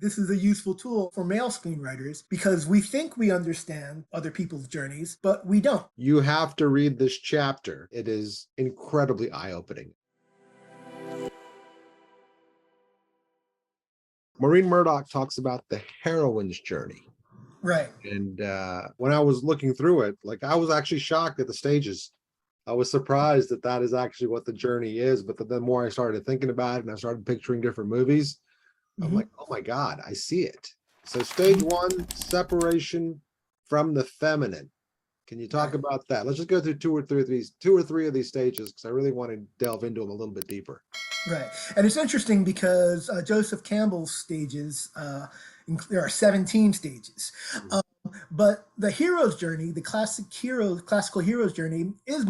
this is a useful tool for male screenwriters because we think we understand other people's journeys, but we don't. You have to read this chapter. It is incredibly eye-opening. Maureen Murdoch talks about the heroine's journey. Right. And when I was looking through it, like I was actually shocked at the stages. I was surprised that that is actually what the journey is. But the more I started thinking about it and I started picturing different movies, I'm Mhm. like, oh my God, I see it. So stage one, separation from the feminine. Can you talk Right. about that? Let's just go through two or three of these stages because I really want to delve into them a little bit deeper. Right. And it's interesting because Joseph Campbell's stages, there are 17 stages. Mhm. Um, but the hero's journey, the classical hero's journey, is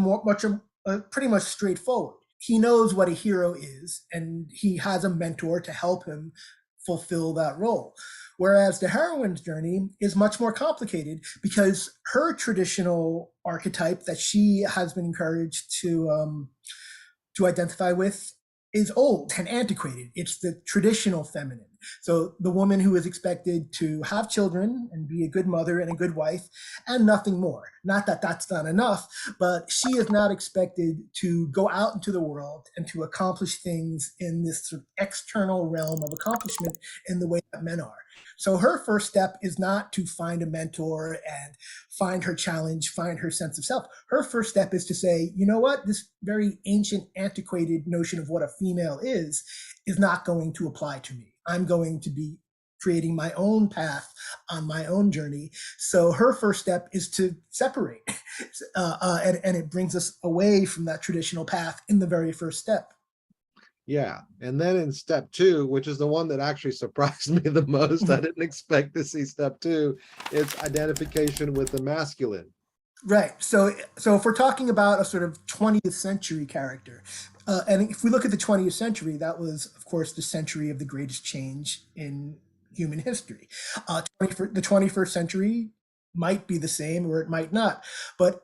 pretty much straightforward. He knows what a hero is, and he has a mentor to help him fulfill that role. Whereas the heroine's journey is much more complicated because her traditional archetype that she has been encouraged to identify with is old and antiquated. It's the traditional feminine. So the woman who is expected to have children and be a good mother and a good wife and nothing more. Not that that's not enough, but she is not expected to go out into the world and to accomplish things in this sort of external realm of accomplishment in the way that men are. So her first step is not to find a mentor and find her challenge, find her sense of self. Her first step is to say, you know what, this very ancient, antiquated notion of what a female is not going to apply to me. I'm going to be creating my own path on my own journey. So her first step is to separate. And it brings us away from that traditional path in the very first step. Yeah. And then in step two, which is the one that actually surprised me the most, I didn't expect to see step two, it's identification with the masculine. Right. So if we're talking about a sort of 20th century character, and if we look at the 20th century, that was, of course, the century of the greatest change in human history. The 21st century might be the same or it might not. But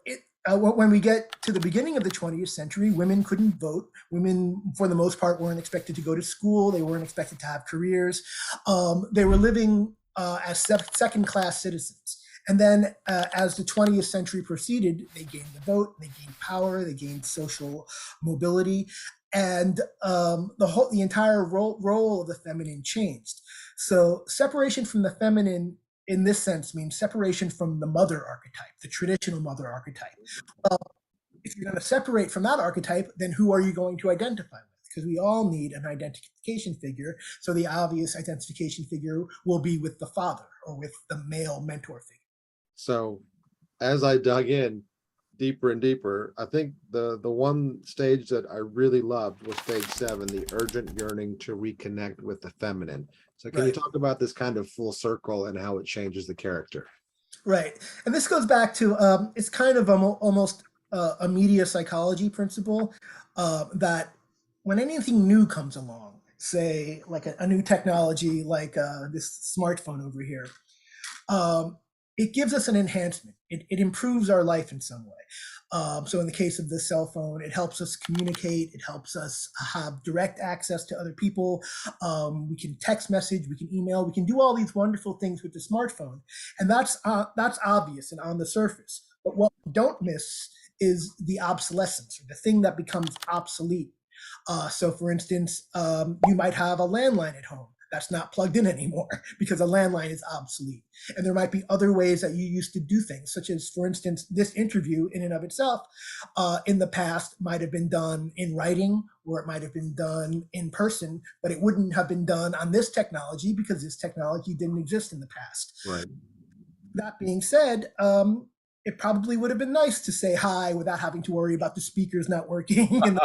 when we get to the beginning of the 20th century, women couldn't vote. Women, for the most part, weren't expected to go to school. They weren't expected to have careers. They were living as second class citizens. And then as the 20th century proceeded, they gained the vote, they gained power, they gained social mobility, and the entire role of the feminine changed. So separation from the feminine in this sense means separation from the mother archetype, the traditional mother archetype. Well, if you're going to separate from that archetype, then who are you going to identify with? Because we all need an identification figure. So the obvious identification figure will be with the father or with the male mentor figure. So as I dug in deeper and deeper, I think the one stage that I really loved was stage seven, the urgent yearning to reconnect with the feminine. So can you Right. talk about this kind of full circle and how it changes the character? Right. And this goes back to it's kind of almost a media psychology principle that when anything new comes along, say like a new technology like this smartphone over here, um, it gives us an enhancement. It improves our life in some way. So in the case of the cell phone, it helps us communicate. It helps us have direct access to other people. We can text message, we can email, we can do all these wonderful things with the smartphone, and that's obvious and on the surface. But what we don't miss is the obsolescence, or the thing that becomes obsolete. So, for instance, you might have a landline at home that's not plugged in anymore because a landline is obsolete. And there might be other ways that you used to do things, such as, for instance, this interview in and of itself in the past might have been done in writing or it might have been done in person, but it wouldn't have been done on this technology because this technology didn't exist in the past. Right. That being said, it probably would have been nice to say hi without having to worry about the speakers not working and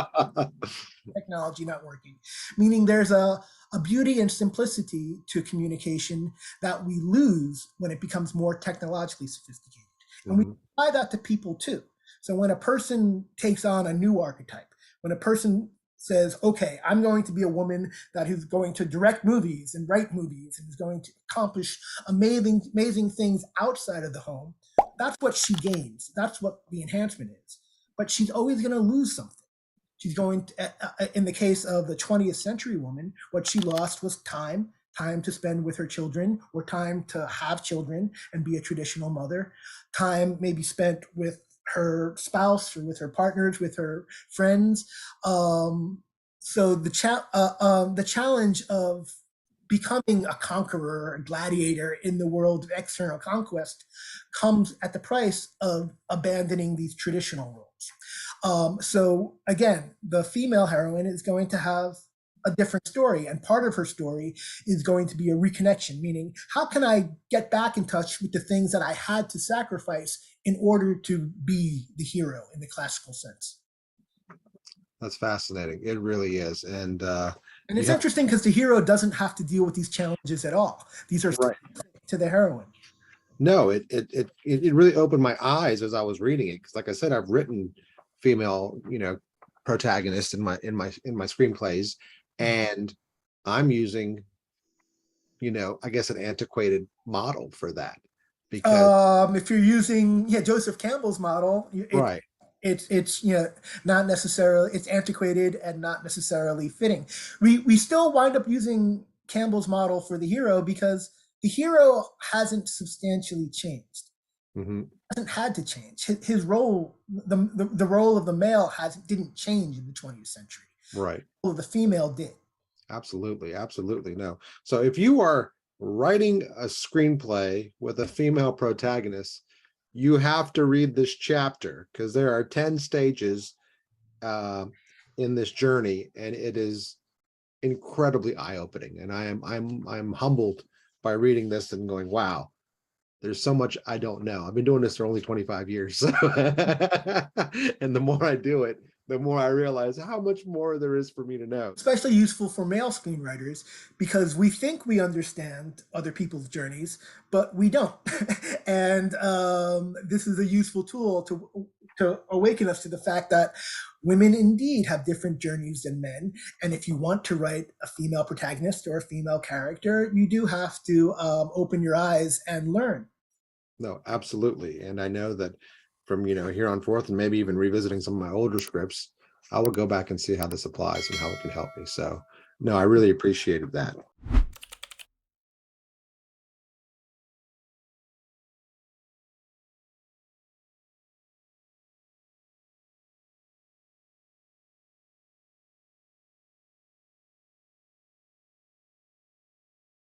technology not working, meaning there's a beauty and simplicity to communication that we lose when it becomes more technologically sophisticated. And we Mhm. apply that to people too. So when a person takes on a new archetype, when a person says, okay, I'm going to be a woman that is going to direct movies and write movies and is going to accomplish amazing things outside of the home, that's what she gains. That's what the enhancement is. But she's always going to lose something. She's going to, in the case of the 20th century woman, what she lost was time time to spend with her children, or time to have children and be a traditional mother, time maybe spent with her spouse or with her partners, with her friends. So the challenge of becoming a conqueror, a gladiator in the world of external conquest comes at the price of abandoning these traditional roles. So again, the female heroine is going to have a different story, and part of her story is going to be a reconnection, meaning how can I get back in touch with the things that I had to sacrifice in order to be the hero in the classical sense. That's fascinating. It really is. And You it's have interesting because the hero doesn't have to deal with these challenges at all. These are right. to the heroine. No, it really opened my eyes as I was reading it. Because like I said, I've written female, protagonists in my screenplays, and I'm using, I guess an antiquated model for that because If you're using Joseph Campbell's model, right. it's not necessarily, it's antiquated and not necessarily fitting. We still wind up using Campbell's model for the hero because the hero hasn't substantially changed. Mhm. Hasn't had to change. His role, the role of the male didn't change in the 20th century. Right. The role of the female did. Absolutely, absolutely. No. So if you are writing a screenplay with a female protagonist, you have to read this chapter because there are 10 stages uh, in this journey, and it is incredibly eye-opening. And I'm humbled by reading this and going, wow, there's so much I don't know. I've been doing this for only 25 years. So and the more I do it, the more I realize how much more there is for me to know. Especially useful for male screenwriters because we think we understand other people's journeys, but we don't. And this is a useful tool to awaken us to the fact that women indeed have different journeys than men. And if you want to write a female protagonist or a female character, you do have to open your eyes and learn. No, absolutely. And I know that from, here on forth and maybe even revisiting some of my older scripts, I will go back and see how this applies and how it can help me. So no, I really appreciated that.